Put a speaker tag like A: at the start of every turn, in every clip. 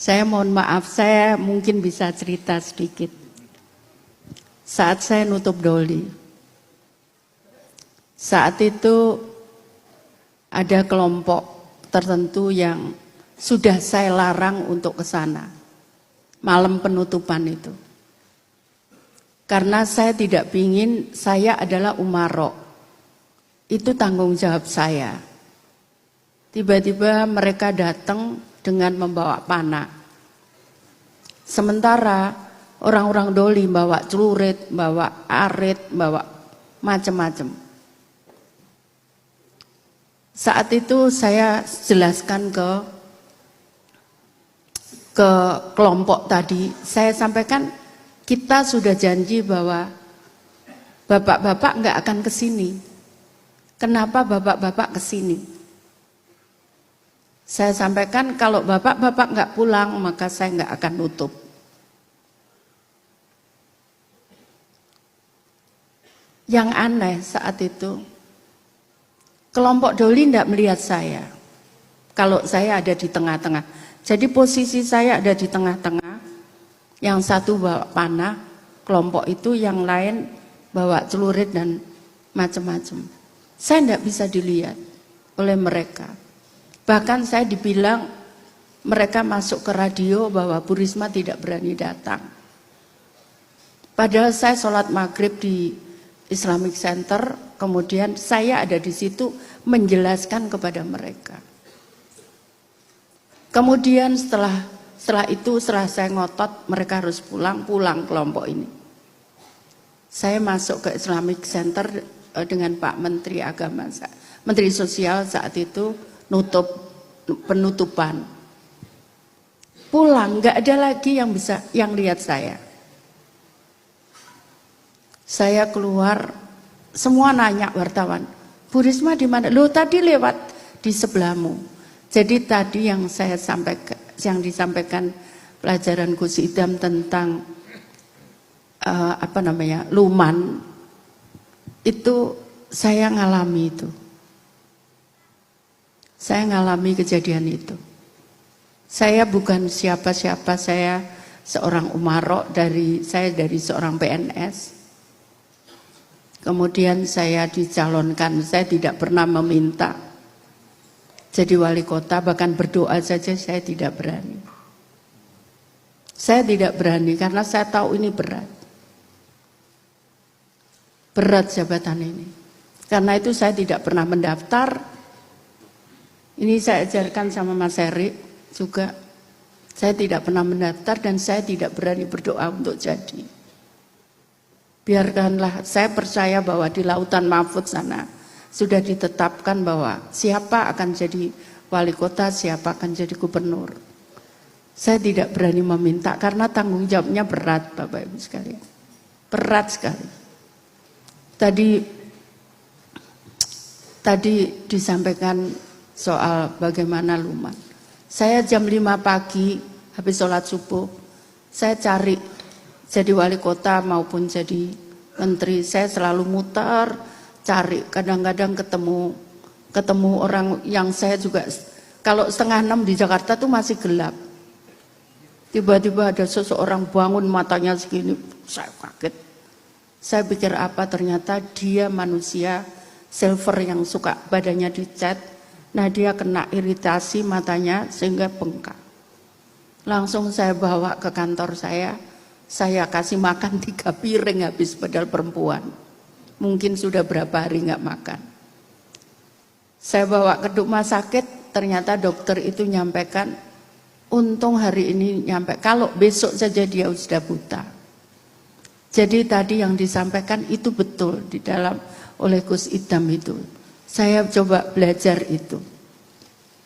A: Saya mohon maaf, saya mungkin bisa cerita sedikit. Saat saya nutup doli, saat itu ada kelompok tertentu yang sudah saya larang untuk ke sana malam penutupan itu. Karena saya tidak ingin, saya adalah umarok, itu tanggung jawab saya. Tiba-tiba mereka datang dengan membawa panah. Sementara orang-orang doli bawa celurit, bawa arit, bawa macam-macam. Saat itu saya jelaskan ke kelompok tadi, saya sampaikan kita sudah janji bahwa bapak-bapak nggak akan ke sini. Kenapa bapak-bapak ke sini? Saya sampaikan kalau bapak-bapak nggak pulang maka saya nggak akan nutup. Yang aneh saat itu, kelompok doli tidak melihat saya. Kalau saya ada di tengah-tengah. Jadi posisi saya ada di tengah-tengah. Yang satu bawa panah, kelompok itu yang lain bawa celurit dan macam-macam. Saya tidak bisa dilihat oleh mereka. Bahkan saya dibilang mereka masuk ke radio bahwa Bu Risma tidak berani datang. Padahal saya sholat maghrib di Islamic Center, kemudian saya ada di situ menjelaskan kepada mereka. Kemudian setelah saya ngotot mereka harus pulang kelompok ini. Saya masuk ke Islamic Center dengan Pak Menteri Agama, Menteri Sosial saat itu nutup penutupan. Pulang, nggak ada lagi yang lihat saya. Saya keluar, semua nanya wartawan, Bu Risma di mana? Loh tadi lewat di sebelahmu. Jadi tadi yang saya sampaikan, yang disampaikan pelajaran Gus Idam tentang luman, itu saya ngalami itu. Saya ngalami kejadian itu. Saya bukan siapa-siapa, saya seorang umarok, saya dari seorang PNS. Kemudian saya dicalonkan, saya tidak pernah meminta jadi wali kota, bahkan berdoa saja saya tidak berani. Saya tidak berani karena saya tahu ini berat. Berat jabatan ini. Karena itu saya tidak pernah mendaftar. Ini saya ajarkan sama Mas Heri juga. Saya tidak pernah mendaftar dan saya tidak berani berdoa untuk jadi. Biarkanlah, saya percaya bahwa di lautan mahfud sana sudah ditetapkan bahwa siapa akan jadi wali kota, siapa akan jadi gubernur. Saya tidak berani meminta karena tanggung jawabnya berat, Bapak Ibu sekalian. Berat sekali. Tadi disampaikan soal bagaimana luman. Saya jam 5 pagi habis sholat subuh, saya cari jadi wali kota maupun jadi menteri, saya selalu muter, cari, kadang-kadang ketemu orang yang saya juga, kalau 5:30 di Jakarta tuh masih gelap. Tiba-tiba ada seseorang bangun matanya segini, saya kaget. Saya pikir apa, ternyata dia manusia silver yang suka badannya dicat. Nah dia kena iritasi matanya sehingga bengkak. Langsung saya bawa ke kantor saya kasih makan 3 piring habis, padahal perempuan. Mungkin sudah berapa hari nggak makan. Saya bawa ke rumah sakit, ternyata dokter itu nyampaikan, untung hari ini nyampe, kalau besok saja dia sudah buta. Jadi tadi yang disampaikan itu betul di dalam oleh Gus Idam itu. Saya coba belajar itu.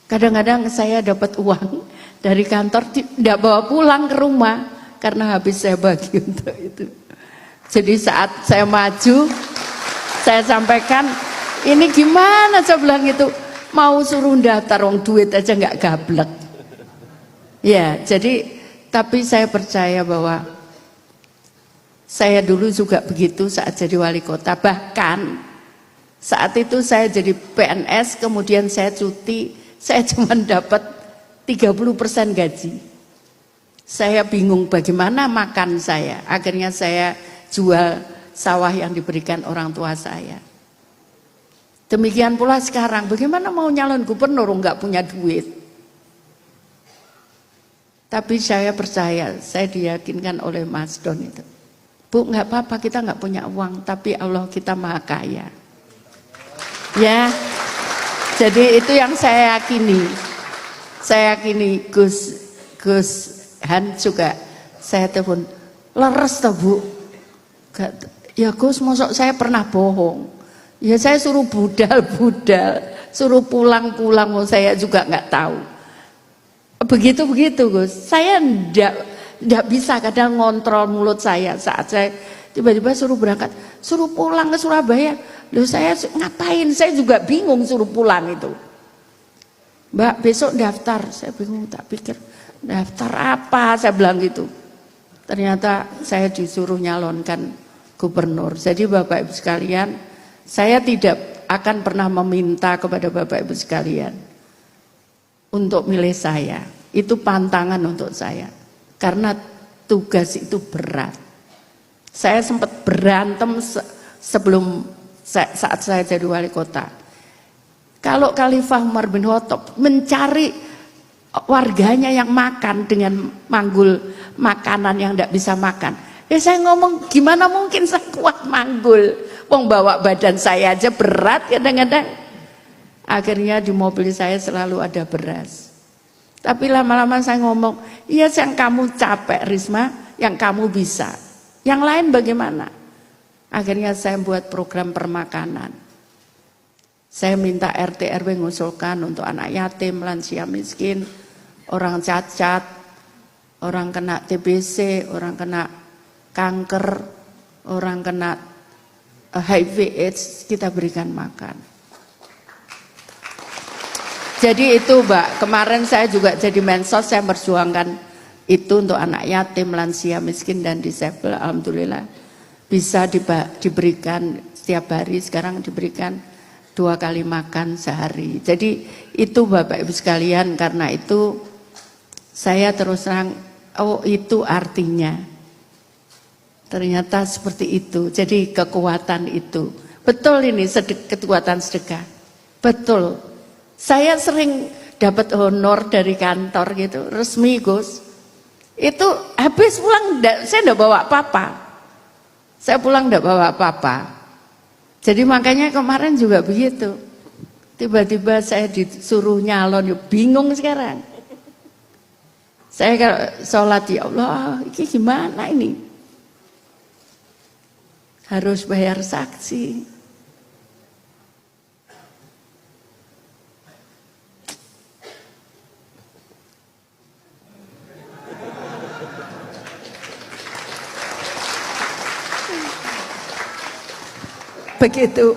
A: Kadang-kadang saya dapat uang dari kantor, tidak bawa pulang ke rumah karena habis saya bagi untuk itu. Jadi saat saya maju, saya sampaikan, ini gimana, saya bilang itu, mau suruh daftar wong duit aja nggak gablek. Ya, jadi tapi saya percaya bahwa saya dulu juga begitu saat jadi wali kota. Bahkan saat itu saya jadi PNS, kemudian saya cuti, saya cuma dapat 30% gaji. Saya bingung bagaimana makan saya. Akhirnya saya jual sawah yang diberikan orang tua saya. Demikian pula sekarang, bagaimana mau nyalon gubernur nggak punya duit. Tapi saya percaya, saya diyakinkan oleh Mas Don itu. Bu, nggak apa-apa, kita nggak punya uang, tapi Allah kita maha kaya. Ya, jadi itu yang saya yakini. Saya yakini Gus Han juga, saya telepon, leres toh Bu. Ya Gus, masuk saya pernah bohong. Ya saya suruh budal-budal, suruh pulang-pulang, saya juga nggak tahu. Begitu-begitu Gus, saya ndak bisa kadang ngontrol mulut saya saat saya tiba-tiba suruh berangkat, suruh pulang ke Surabaya. Loh saya ngapain, saya juga bingung suruh pulang itu. Mbak besok daftar, saya bingung, tak pikir daftar apa, saya bilang gitu. Ternyata saya disuruh nyalonkan gubernur. Jadi Bapak Ibu sekalian, saya tidak akan pernah meminta kepada Bapak Ibu sekalian untuk milih saya. Itu pantangan untuk saya. Karena tugas itu berat. Saya sempat berantem sebelum saat saya jadi wali kota. Kalau Khalifah Umar bin Khattab mencari warganya yang makan dengan manggul makanan yang tidak bisa makan. Ya saya ngomong gimana mungkin saya kuat manggul. Wong bawa badan saya aja berat kadang-kadang. Akhirnya di mobil saya selalu ada beras. Tapi lama-lama saya ngomong, iya yang kamu capek Risma, yang kamu bisa. Yang lain bagaimana? Akhirnya saya buat program permakanan. Saya minta RT RW ngusulkan untuk anak yatim, lansia miskin, orang cacat, orang kena TBC, orang kena kanker, orang kena HIV AIDS, kita berikan makan. Jadi itu Mbak, kemarin saya juga jadi mensos, saya berjuangkan itu untuk anak yatim, lansia, miskin dan disabel. Alhamdulillah bisa diberikan setiap hari, sekarang diberikan 2 kali makan sehari. Jadi itu Bapak Ibu sekalian, karena itu saya terus terang, oh itu artinya. Ternyata seperti itu, jadi kekuatan itu. Betul ini kekuatan sedekah. Betul. Saya sering dapat honor dari kantor gitu, resmi Gus. Itu habis pulang, saya enggak bawa apa-apa. Saya pulang enggak bawa apa-apa. Jadi makanya kemarin juga begitu. Tiba-tiba saya disuruh nyalon, bingung sekarang. Saya kalau sholat, ya Allah, ini gimana ini? Harus bayar saksi. Begitu.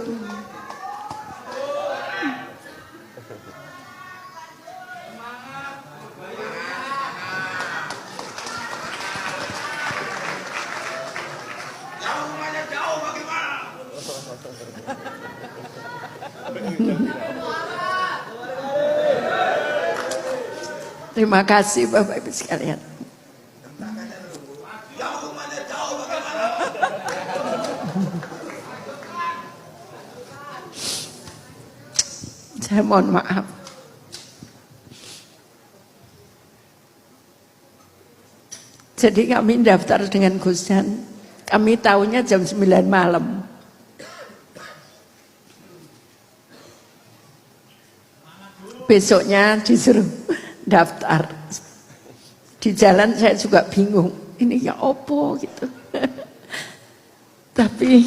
A: Terima kasih Bapak Ibu sekalian. Saya mohon maaf. Jadi kami daftar dengan Gus Dan. Kami tahunya jam 9 malam. Besoknya disuruh daftar. Di jalan saya juga bingung. Ini ya opo gitu. Tapi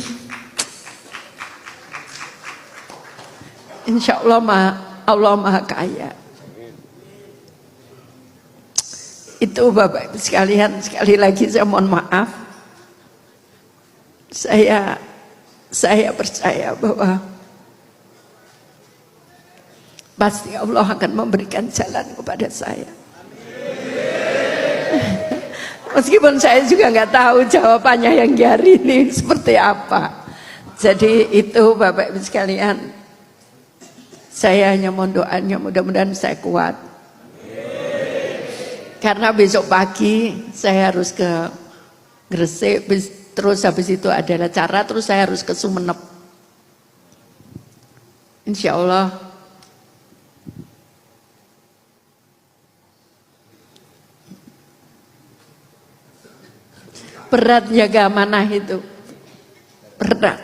A: insya Allah Allah maha kaya. Itu Bapak Ibu sekalian, sekali lagi saya mohon maaf. Saya percaya bahwa pasti Allah akan memberikan jalan kepada saya. Meskipun saya juga nggak tahu jawabannya yang hari ini seperti apa. Jadi itu Bapak Ibu sekalian, saya hanya mohon doanya, mudah-mudahan saya kuat. Karena besok pagi saya harus ke Gresik, terus habis itu ada acara, terus saya harus ke Sumenep. Insya Allah berat jaga amanah itu, berat.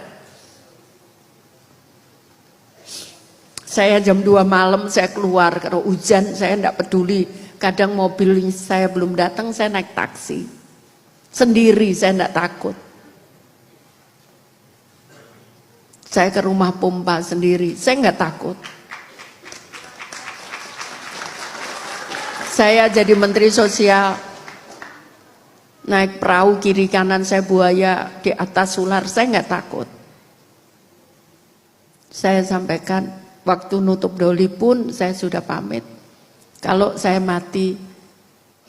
A: Saya jam 2 malam saya keluar, kalau hujan saya enggak peduli. Kadang mobil saya belum datang, saya naik taksi. Sendiri, saya enggak takut. Saya ke rumah pompa sendiri, saya enggak takut. Saya jadi menteri sosial, naik perahu kiri kanan saya buaya, di atas ular, saya enggak takut. Saya sampaikan, waktu nutup doli pun saya sudah pamit. Kalau saya mati,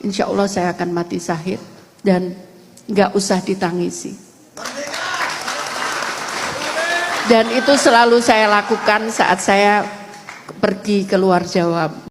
A: insya Allah saya akan mati syahid dan nggak usah ditangisi. Dan itu selalu saya lakukan saat saya pergi keluar Jawa.